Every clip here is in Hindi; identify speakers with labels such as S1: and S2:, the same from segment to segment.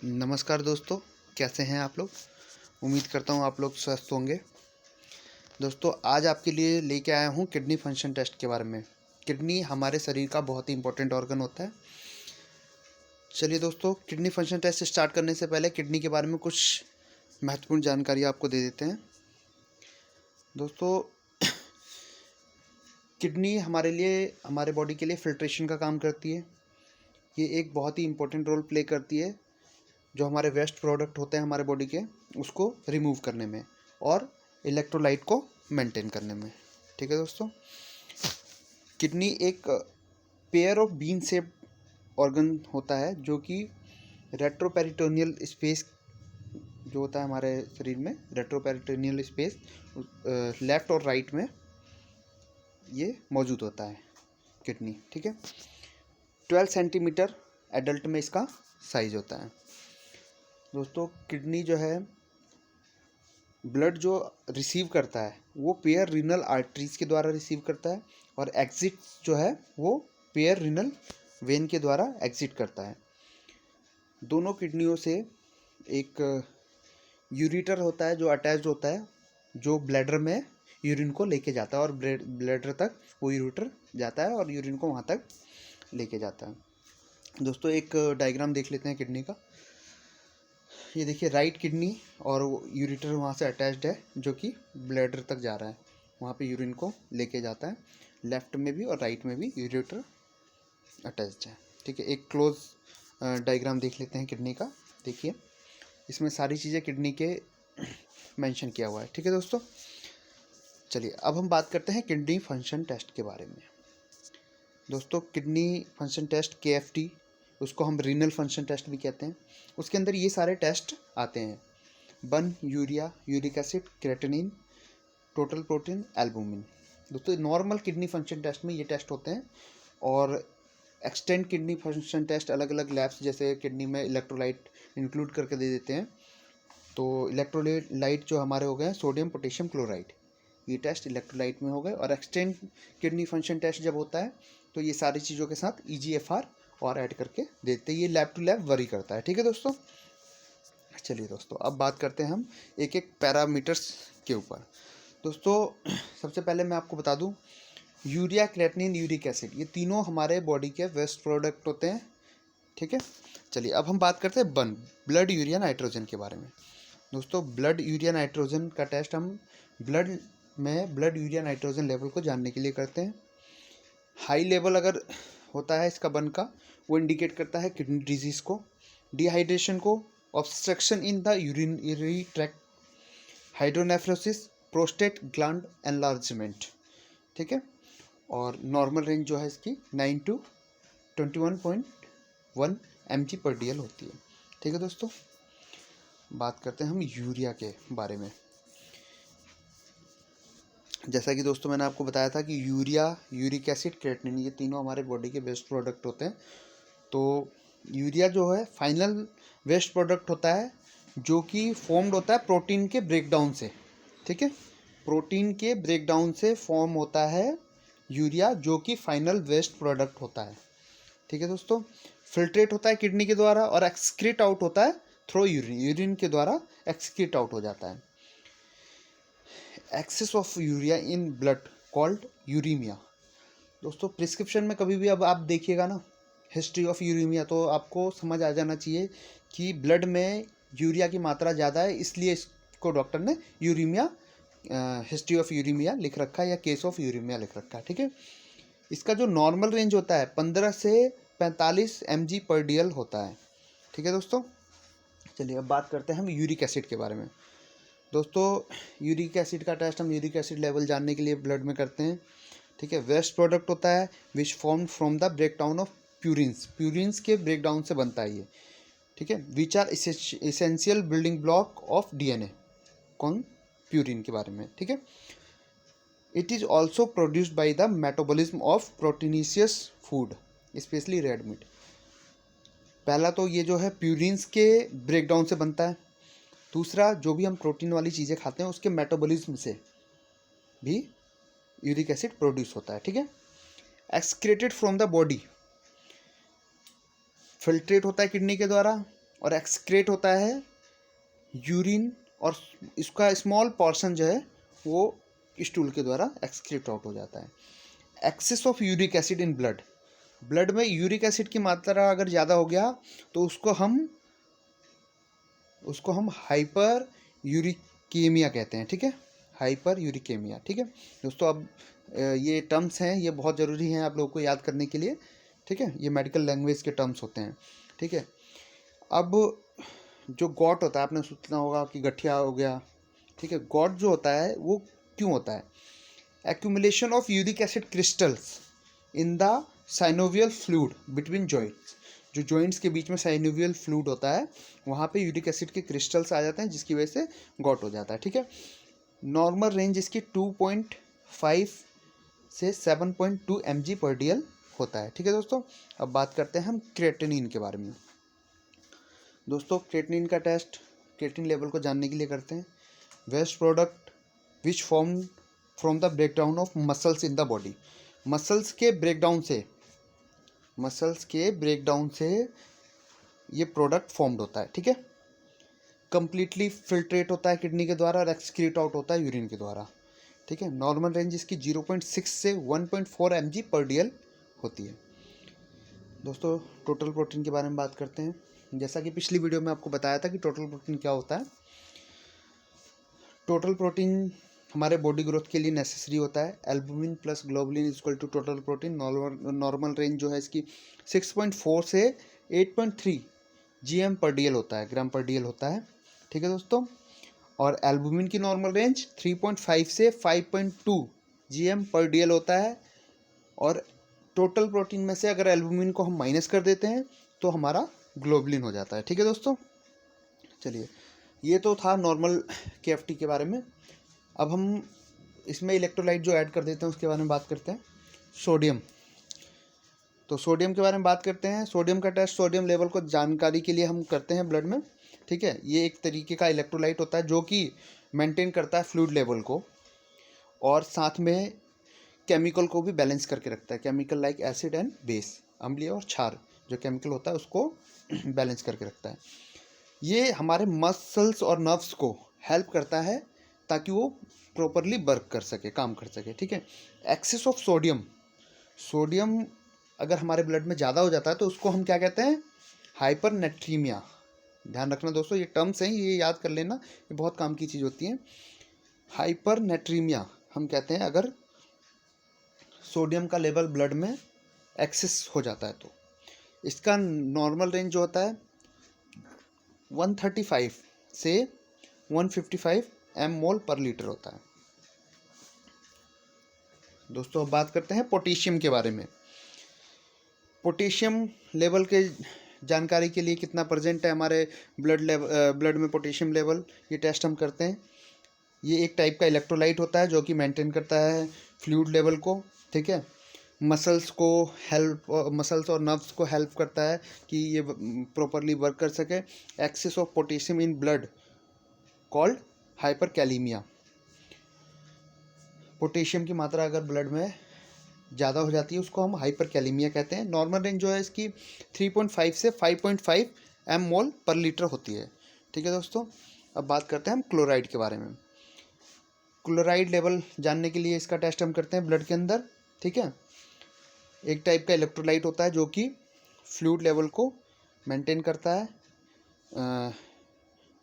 S1: नमस्कार दोस्तों, कैसे हैं आप लोग। उम्मीद करता हूँ आप लोग स्वस्थ होंगे। दोस्तों, आज आपके लिए लेके आया हूँ किडनी फंक्शन टेस्ट के बारे में। किडनी हमारे शरीर का बहुत ही इंपॉर्टेंट ऑर्गन होता है। चलिए दोस्तों, किडनी फंक्शन टेस्ट स्टार्ट करने से पहले किडनी के बारे में कुछ महत्वपूर्ण जानकारी आपको दे देते हैं। दोस्तों, किडनी हमारे लिए, हमारे बॉडी के लिए फिल्ट्रेशन का काम करती है। ये एक बहुत ही इंपॉर्टेंट रोल प्ले करती है, जो हमारे वेस्ट प्रोडक्ट होते हैं हमारे बॉडी के, उसको रिमूव करने में और इलेक्ट्रोलाइट को मेंटेन करने में। ठीक है दोस्तों, किडनी एक pair of bean shaped organ होता है, जो कि रेट्रोपेरिटोनियल स्पेस जो होता है हमारे शरीर में, रेट्रोपेरिटोनियल स्पेस लेफ्ट और राइट में ये मौजूद होता है किडनी। ठीक है, 12 सेंटीमीटर एडल्ट में इसका साइज होता है। दोस्तों, किडनी जो है ब्लड जो रिसीव करता है वो पेयर रीनल आर्टरीज के द्वारा रिसीव करता है, और एग्जिट जो है वो पेयर रीनल वेन के द्वारा एग्जिट करता है। दोनों किडनियों से एक यूरिटर होता है जो अटैच्ड होता है, जो ब्लैडर में यूरिन को लेके जाता है, और ब्लैडर तक वो यूरिटर जाता है और यूरिन को वहाँ तक लेके जाता है। दोस्तों, एक डायग्राम देख लेते हैं किडनी का। ये देखिए, राइट किडनी और यूरिटर वहाँ से अटैच्ड है, जो कि ब्लैडर तक जा रहा है, वहाँ पे यूरिन को लेके जाता है। लेफ्ट में भी और राइट में भी यूरिटर अटैच्ड है। ठीक है, एक क्लोज डायग्राम देख लेते हैं किडनी का। देखिए, इसमें सारी चीज़ें किडनी के मेंशन किया हुआ है। ठीक है दोस्तों, चलिए अब हम बात करते हैं किडनी फंक्शन टेस्ट के बारे में। दोस्तों, किडनी फंक्शन टेस्ट KFT, उसको हम रीनल फंक्शन टेस्ट भी कहते हैं, उसके अंदर ये सारे टेस्ट आते हैं: बन, urea, uric acid, creatinine, total protein, albumin. दोस्तों, नॉर्मल किडनी फंक्शन टेस्ट में ये टेस्ट होते हैं, और एक्सटेंड किडनी फंक्शन टेस्ट अलग अलग लैब्स जैसे किडनी में इलेक्ट्रोलाइट इंक्लूड करके दे देते हैं। तो इलेक्ट्रोलाइट जो हमारे हो गए सोडियम पोटेशियम क्लोराइड, ये टेस्ट इलेक्ट्रोलाइट में हो गए। और एक्सटेंड किडनी फंक्शन टेस्ट जब होता है तो ये सारी चीज़ों के साथ EGFR और ऐड करके देते हैं। ये लैब टू लैब वरी करता है। ठीक है दोस्तों, चलिए दोस्तों अब बात करते हैं हम एक एक पैरामीटर्स के ऊपर। दोस्तों, सबसे पहले मैं आपको बता दूं, यूरिया, क्रेटिनिन, यूरिक एसिड, ये तीनों हमारे बॉडी के वेस्ट प्रोडक्ट होते हैं। ठीक है, चलिए अब हम बात करते हैं ब्लड यूरिया नाइट्रोजन के बारे में। दोस्तों, ब्लड यूरिया नाइट्रोजन का टेस्ट हम ब्लड में ब्लड यूरिया नाइट्रोजन लेवल को जानने के लिए करते हैं। हाई लेवल अगर होता है इसका बन का, वो इंडिकेट करता है किडनी डिजीज़ को, डिहाइड्रेशन को, obstruction in the urinary tract, hydronephrosis, prostate gland enlargement. ठीक है, और नॉर्मल रेंज जो है इसकी 9 to 21.1 mg/dl होती है। ठीक है दोस्तों, बात करते हैं हम यूरिया के बारे में। जैसा कि दोस्तों मैंने आपको बताया था कि यूरिया, यूरिक एसिड, क्रेटिनिन, ये तीनों हमारे बॉडी के वेस्ट प्रोडक्ट होते हैं। तो यूरिया जो है फाइनल वेस्ट प्रोडक्ट होता है, जो कि फॉर्म्ड होता है प्रोटीन के ब्रेकडाउन से। ठीक है, प्रोटीन के ब्रेकडाउन से फॉर्म होता है यूरिया, जो कि फाइनल वेस्ट प्रोडक्ट होता है। ठीक है दोस्तों, फिल्ट्रेट होता है किडनी के द्वारा और एक्सक्रीट आउट होता है थ्रू यूरिन, यूरिन के द्वारा एक्सक्रीट आउट हो जाता है। Excess of urea in blood called uremia. दोस्तों, प्रिस्क्रिप्शन में कभी भी अब आप देखिएगा ना हिस्ट्री ऑफ यूरीमिया, तो आपको समझ आ जाना चाहिए कि ब्लड में यूरिया की मात्रा ज़्यादा है, इसलिए इसको डॉक्टर ने यूरीमिया, हिस्ट्री ऑफ यूरीमिया लिख रखा है, या केस ऑफ यूरीमिया लिख रखा है। ठीक है, इसका जो नॉर्मल रेंज होता है 15 से 45 mg/dl होता है। ठीक है दोस्तों, चलिए अब बात करते हैं हम यूरिक एसिड के बारे में। दोस्तों, यूरिक एसिड का टेस्ट हम यूरिक एसिड लेवल जानने के लिए ब्लड में करते हैं। ठीक है, वेस्ट प्रोडक्ट होता है which form from the breakdown of purines, purines के ब्रेकडाउन से बनता है ये। ठीक है, which are essential building block of DNA। कौन? प्यूरिन के बारे में। ठीक है, it is also produced by the metabolism of proteinaceous food, specially red meat. पहला तो ये जो है प्यूरिन्स के ब्रेकडाउन से बनता है। दूसरा, जो भी हम प्रोटीन वाली चीज़ें खाते हैं उसके मेटाबॉलिज्म से भी यूरिक एसिड प्रोड्यूस होता है। ठीक है, एक्सक्रेटेड फ्रॉम द बॉडी, फिल्ट्रेट होता है किडनी के द्वारा, और एक्सक्रेट होता है यूरिन, और इसका स्मॉल पोर्शन जो है वो स्टूल के द्वारा एक्सक्रेट आउट हो जाता है। Excess of uric acid in blood, blood में यूरिक एसिड की मात्रा अगर ज़्यादा हो गया तो उसको हम हाइपर यूरिकेमिया कहते हैं, ठीक है, हाइपर यूरिकेमिया, ठीक है दोस्तों। अब ये टर्म्स हैं, ये बहुत ज़रूरी हैं आप लोगों को याद करने के लिए, ठीक है, ये मेडिकल लैंग्वेज के टर्म्स होते हैं, ठीक है। अब जो गॉट होता है, आपने सुना होगा कि गठिया हो गया, ठीक है। गॉट जो होता है वो क्यों होता है? Accumulation of uric acid crystals in the synovial fluid between joints, जो जॉइंट्स के बीच में साइनोवियल फ्लूइड होता है वहाँ पे यूरिक एसिड के क्रिस्टल्स आ जाते हैं, जिसकी वजह से गॉट हो जाता है, ठीक है। नॉर्मल रेंज इसकी 2.5 से 7.2 mg/dl होता है, ठीक है दोस्तों। अब बात करते हैं हम क्रेटिनिन के बारे में। दोस्तों क्रेटिनिन का टेस्ट क्रेटिन लेवल को जानने के लिए करते हैं। Waste product which form from the breakdown of muscles in the body, muscles के ब्रेकडाउन से ये प्रोडक्ट फॉर्म्ड होता है, ठीक है। कंप्लीटली फिल्ट्रेट होता है किडनी के द्वारा और एक्सक्रीट आउट होता है यूरिन के द्वारा, ठीक है। नॉर्मल रेंज इसकी 0.6 से 1.4 mg/dl होती है। दोस्तों टोटल प्रोटीन के बारे में बात करते हैं। जैसा कि पिछली वीडियो में आपको बताया था कि टोटल प्रोटीन क्या होता है। टोटल प्रोटीन हमारे बॉडी ग्रोथ के लिए नेसेसरी होता है। Albumin plus globulin is equal to total protein. Normal range जो है इसकी 6.4 से 8.3 gm/dl होता है, ग्राम/dl होता है, ठीक है दोस्तों। और एल्बुमिन की नॉर्मल रेंज 3.5 से 5.2 gm/dl होता है। और टोटल प्रोटीन में से अगर एल्बुमिन को हम माइनस कर देते हैं तो हमारा ग्लोबुलिन हो जाता है, ठीक है दोस्तों। चलिए, ये तो था नॉर्मल KFT के बारे में। अब हम इसमें इलेक्ट्रोलाइट जो ऐड कर देते हैं उसके बारे में बात करते हैं। सोडियम, तो सोडियम के बारे में बात करते हैं। सोडियम का टेस्ट सोडियम लेवल को जानकारी के लिए हम करते हैं ब्लड में, ठीक है। ये एक तरीके का इलेक्ट्रोलाइट होता है जो कि मेंटेन करता है फ्लूइड लेवल को और साथ में केमिकल को भी बैलेंस करके रखता है। Chemical like acid and base, अम्लीय और क्षार जो केमिकल होता है उसको बैलेंस करके रखता है। ये हमारे मसल्स और नर्व्स को हेल्प करता है ताकि वो प्रॉपरली वर्क कर सके, काम कर सके, ठीक है। एक्सेस ऑफ सोडियम अगर हमारे ब्लड में ज़्यादा हो जाता है तो उसको हम क्या कहते हैं? हाइपरनेट्रीमिया। ध्यान रखना दोस्तों, ये टर्म्स हैं, ये याद कर लेना, ये बहुत काम की चीज़ होती है। हाइपरनेट्रीमिया हम कहते हैं अगर सोडियम का लेवल ब्लड में एक्सेस हो जाता है तो। इसका नॉर्मल रेंज जो होता है 135 से 155 mmol/L होता है। दोस्तों अब बात करते हैं पोटेशियम के बारे में। पोटेशियम लेवल के जानकारी के लिए कितना प्रेजेंट है हमारे ब्लड में पोटेशियम लेवल, ये टेस्ट हम करते हैं। ये एक टाइप का इलेक्ट्रोलाइट होता है जो कि मेंटेन करता है फ्लूइड लेवल को, ठीक है। मसल्स और नर्व्स को हेल्प करता है कि ये प्रॉपरली वर्क कर सके। Excess of potassium in blood called hyperkalaemia. Potassium की मात्रा अगर ब्लड में ज़्यादा हो जाती है उसको हम हाइपरकैलीमिया कहते हैं। नॉर्मल रेंज जो है इसकी 3.5 से 5.5 mmol/L होती है, ठीक है दोस्तों। अब बात करते हैं हम क्लोराइड के बारे में। क्लोराइड लेवल जानने के लिए इसका टेस्ट हम करते हैं ब्लड के अंदर, ठीक है। एक टाइप का इलेक्ट्रोलाइट होता है जो कि फ्लूइड लेवल को मेंटेन करता है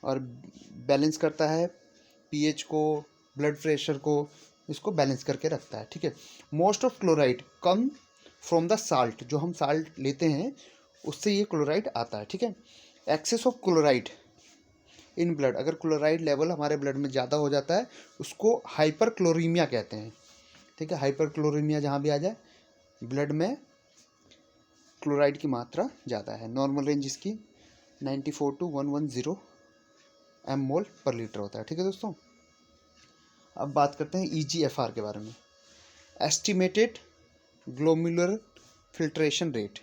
S1: और बैलेंस करता है, pH को, ब्लड प्रेशर को, इसको बैलेंस करके रखता है, ठीक है। Most of chloride come from the salt, जो हम साल्ट लेते हैं उससे ये क्लोराइड आता है, ठीक है। Excess of chloride in blood, अगर क्लोराइड लेवल हमारे ब्लड में ज़्यादा हो जाता है उसको हाइपरक्लोरीमिया कहते हैं, ठीक है। हाइपरक्लोरीमिया जहाँ भी आ जाए, ब्लड में क्लोराइड की मात्रा ज़्यादा है। नॉर्मल रेंज इसकी 94 to 110 mmol/L होता है, ठीक है दोस्तों। अब बात करते हैं EGFR के बारे में, एस्टिमेटेड ग्लोमेरुलर फिल्ट्रेशन रेट,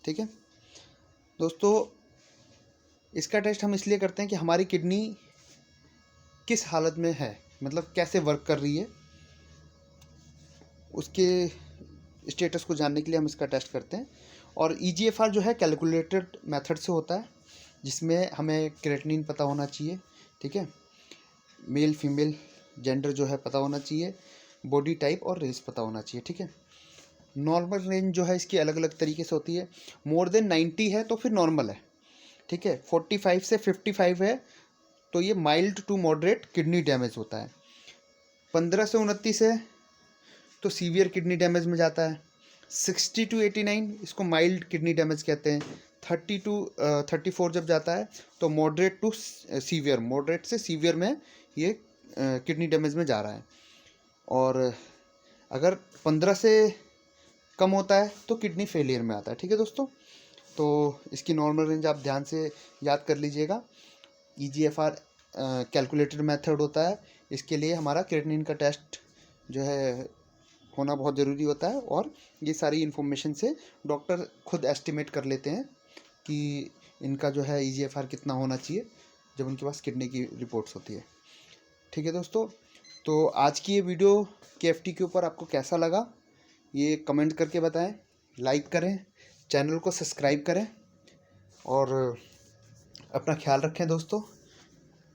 S1: ठीक है दोस्तों। इसका टेस्ट हम इसलिए करते हैं कि हमारी किडनी किस हालत में है, मतलब कैसे वर्क कर रही है, उसके स्टेटस को जानने के लिए हम इसका टेस्ट करते हैं। और EGFR जो है कैलकुलेटेड मेथड से होता है, जिसमें हमें क्रेटिनिन पता होना चाहिए, ठीक है, मेल फीमेल जेंडर जो है पता होना चाहिए, बॉडी टाइप और रेस पता होना चाहिए, ठीक है। नॉर्मल रेंज जो है इसकी अलग अलग तरीके से होती है। मोर देन 90 है तो फिर नॉर्मल है, ठीक है। 45 से 55 है तो ये mild to moderate kidney damage होता है। 15 से 29 है तो सीवियर किडनी डैमेज में जाता है। 60 टू 89 इसको माइल्ड किडनी डैमेज कहते हैं। 30 टू 34 जब जाता है तो मॉडरेट टू सीवियर, मॉडरेट से सीवियर में ये किडनी डैमेज में जा रहा है। और अगर 15 से कम होता है तो किडनी फेलियर में आता है, ठीक है दोस्तों। तो इसकी नॉर्मल रेंज आप ध्यान से याद कर लीजिएगा। EGFR कैलकुलेटेड मेथड होता है, इसके लिए हमारा क्रेटिनिन का टेस्ट जो है होना बहुत ज़रूरी होता है, और ये सारी इन्फॉर्मेशन से डॉक्टर खुद एस्टिमेट कर लेते हैं कि इनका जो है EGFR कितना होना चाहिए जब उनके पास किडनी की रिपोर्ट्स होती है, ठीक है दोस्तों। तो आज की ये वीडियो KFT के ऊपर आपको कैसा लगा ये कमेंट करके बताएं, लाइक करें, चैनल को सब्सक्राइब करें और अपना ख्याल रखें दोस्तों,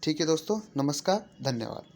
S1: ठीक है दोस्तों। नमस्कार, धन्यवाद।